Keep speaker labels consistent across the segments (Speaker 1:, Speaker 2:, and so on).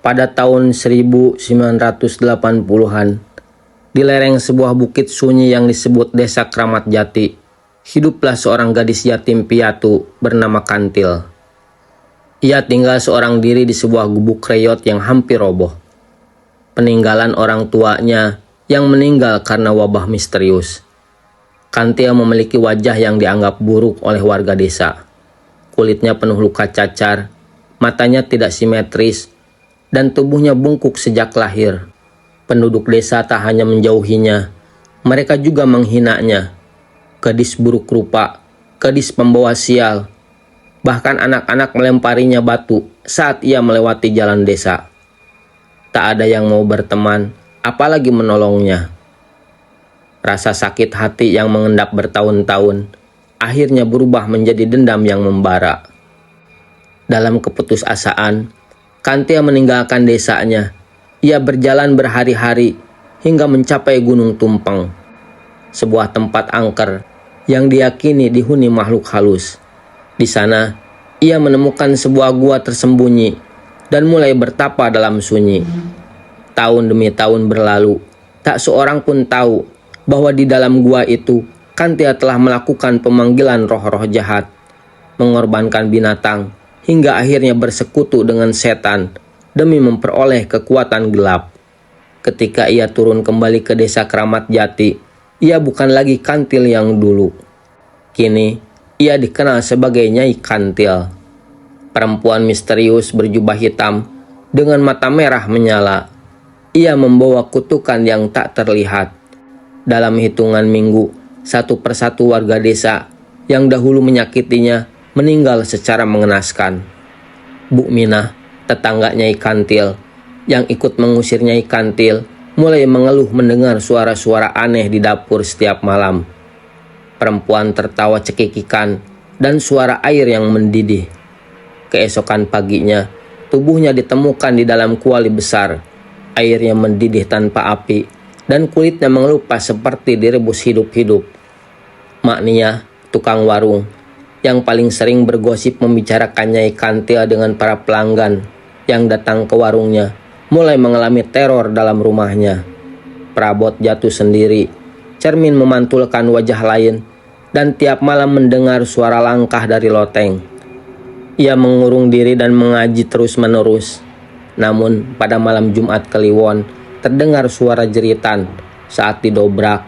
Speaker 1: Pada tahun 1980-an, di lereng sebuah bukit sunyi yang disebut Desa Kramat Jati, hiduplah seorang gadis yatim piatu bernama Kantil. Ia tinggal seorang diri di sebuah gubuk reyot yang hampir roboh. Peninggalan orang tuanya yang meninggal karena wabah misterius. Kantil memiliki wajah yang dianggap buruk oleh warga desa. Kulitnya penuh luka cacar, matanya tidak simetris, dan tubuhnya bungkuk sejak lahir. Penduduk desa tak hanya menjauhinya, mereka juga menghinanya. Gadis buruk rupa, gadis pembawa sial. Bahkan anak-anak melemparinya batu saat ia melewati jalan desa. Tak ada yang mau berteman, apalagi menolongnya. Rasa sakit hati yang mengendap bertahun-tahun akhirnya berubah menjadi dendam yang membara. Dalam keputusasaan, Kantil meninggalkan desanya. Ia berjalan berhari-hari hingga mencapai Gunung Tumpeng, sebuah tempat angker yang diyakini dihuni makhluk halus. Di sana, ia menemukan sebuah gua tersembunyi dan mulai bertapa dalam sunyi. Tahun demi tahun berlalu, tak seorang pun tahu bahwa di dalam gua itu Kantil telah melakukan pemanggilan roh-roh jahat, mengorbankan binatang, hingga akhirnya bersekutu dengan setan demi memperoleh kekuatan gelap. Ketika ia turun kembali ke Desa Kramat Jati, ia bukan lagi Kantil yang dulu. Kini, ia dikenal sebagai Nyai Kantil. Perempuan misterius berjubah hitam dengan mata merah menyala. Ia membawa kutukan yang tak terlihat. Dalam hitungan minggu, satu persatu warga desa yang dahulu menyakitinya meninggal secara mengenaskan. Bu Minah, tetangga Nyai Kantil, yang ikut mengusir Nyai Kantil, mulai mengeluh mendengar suara-suara aneh di dapur setiap malam. Perempuan tertawa cekikikan dan suara air yang mendidih. Keesokan paginya, tubuhnya ditemukan di dalam kuali besar. Airnya mendidih tanpa api dan kulitnya mengelupas seperti direbus hidup-hidup. Mak Nia, tukang warung, yang paling sering bergosip membicarakan Nyai Kantil dengan para pelanggan yang datang ke warungnya, mulai mengalami teror dalam rumahnya. Perabot jatuh sendiri, cermin memantulkan wajah lain, dan tiap malam mendengar suara langkah dari loteng. Ia mengurung diri dan mengaji terus-menerus. Namun pada malam Jumat Kliwon, terdengar suara jeritan. Saat didobrak,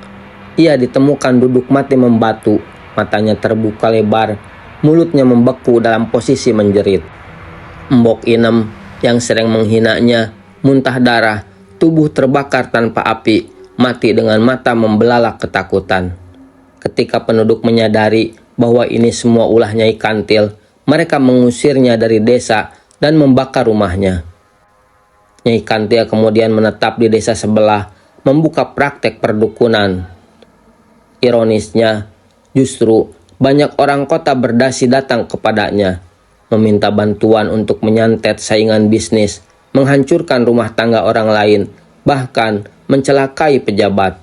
Speaker 1: ia ditemukan duduk mati membatu, matanya terbuka lebar, mulutnya membeku dalam posisi menjerit. Mbok Inem yang sering menghinanya, muntah darah, tubuh terbakar tanpa api, mati dengan mata membelalak ketakutan. Ketika penduduk menyadari bahwa ini semua ulah Nyai Kantil, mereka mengusirnya dari desa dan membakar rumahnya. Nyai Kantil kemudian menetap di desa sebelah, membuka praktek perdukunan. Ironisnya, justru banyak orang kota berdasi datang kepadanya, meminta bantuan untuk menyantet saingan bisnis, menghancurkan rumah tangga orang lain, bahkan mencelakai pejabat.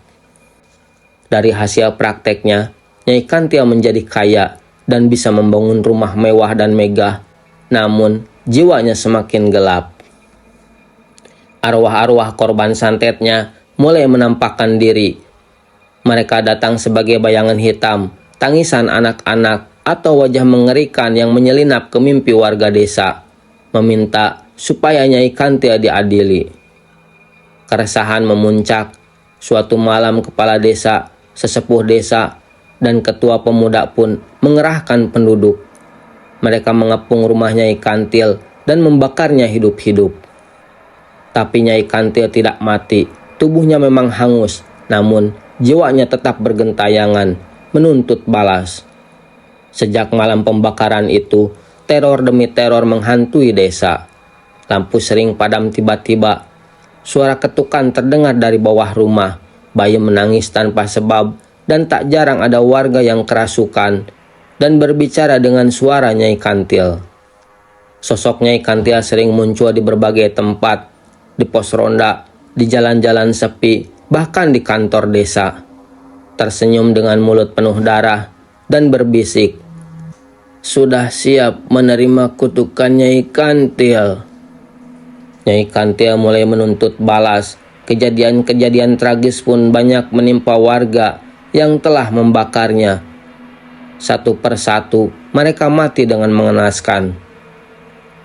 Speaker 1: Dari hasil prakteknya, Nyai Kantil menjadi kaya dan bisa membangun rumah mewah dan megah, namun jiwanya semakin gelap. Arwah-arwah korban santetnya mulai menampakkan diri. Mereka datang sebagai bayangan hitam, tangisan anak-anak, atau wajah mengerikan yang menyelinap ke mimpi warga desa, meminta supaya Nyai Kantil diadili. Keresahan memuncak. Suatu malam kepala desa, sesepuh desa, dan ketua pemuda pun mengerahkan penduduk. Mereka mengepung rumah Nyai Kantil dan membakarnya hidup-hidup. Tapi Nyai Kantil tidak mati, tubuhnya memang hangus, namun jiwanya tetap bergentayangan, menuntut balas. Sejak malam pembakaran itu, teror demi teror menghantui desa. Lampu sering padam tiba-tiba. Suara ketukan terdengar dari bawah rumah, bayi menangis tanpa sebab, dan tak jarang ada warga yang kerasukan dan berbicara dengan suara Nyai Kantil. Sosok Nyai Kantil sering muncul di berbagai tempat, di pos ronda, di jalan-jalan sepi, bahkan di kantor desa. Tersenyum dengan mulut penuh darah dan berbisik, "Sudah siap menerima kutukan Nyai Kantil?" Nyai Kantil mulai menuntut balas. Kejadian-kejadian tragis pun banyak menimpa warga yang telah membakarnya. Satu persatu mereka mati dengan mengenaskan.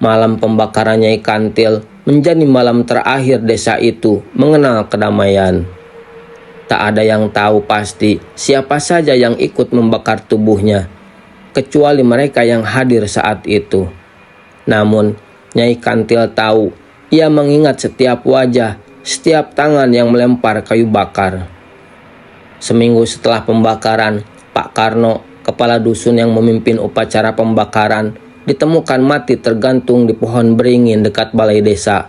Speaker 1: Malam pembakaran Nyai Kantil menjadi malam terakhir desa itu mengenal kedamaian. Tak ada yang tahu pasti siapa saja yang ikut membakar tubuhnya, kecuali mereka yang hadir saat itu. Namun, Nyai Kantil tahu, ia mengingat setiap wajah, setiap tangan yang melempar kayu bakar. Seminggu setelah pembakaran, Pak Karno, kepala dusun yang memimpin upacara pembakaran, ditemukan mati tergantung di pohon beringin dekat balai desa.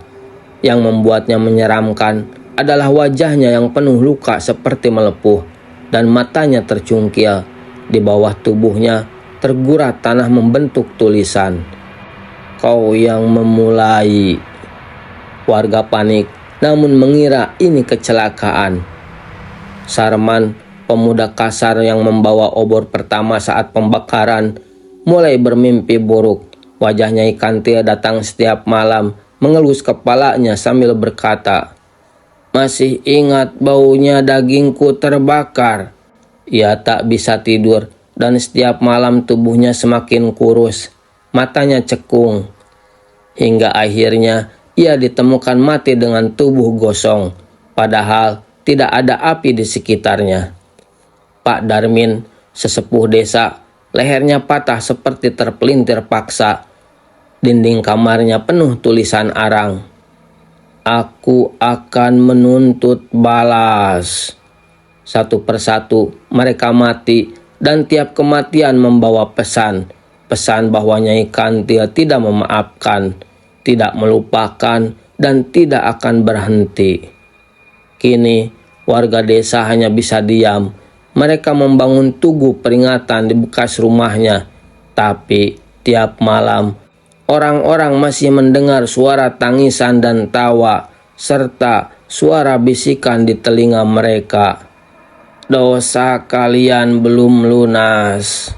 Speaker 1: Yang membuatnya menyeramkan adalah wajahnya yang penuh luka seperti melepuh dan matanya tercungkil. Di bawah tubuhnya tergurat tanah membentuk tulisan, "Kau yang memulai." Warga panik namun mengira ini kecelakaan. Sarman, pemuda kasar yang membawa obor pertama saat pembakaran, mulai bermimpi buruk. Wajah Nyai Kantil datang setiap malam, mengelus kepalanya sambil berkata, "Masih ingat baunya dagingku terbakar." Ia tak bisa tidur dan setiap malam tubuhnya semakin kurus, matanya cekung. Hingga akhirnya ia ditemukan mati dengan tubuh gosong, padahal tidak ada api di sekitarnya. Pak Darmin, sesepuh desa, lehernya patah seperti terpelintir paksa. Dinding kamarnya penuh tulisan arang, "Aku akan menuntut balas." Satu persatu mereka mati dan tiap kematian membawa pesan bahwa Nyai Kantil tidak memaafkan, tidak melupakan, dan tidak akan berhenti. Kini warga desa hanya bisa diam. Mereka membangun tugu peringatan di bekas rumahnya, tapi tiap malam orang-orang masih mendengar suara tangisan dan tawa, serta suara bisikan di telinga mereka, "Dosa kalian belum lunas."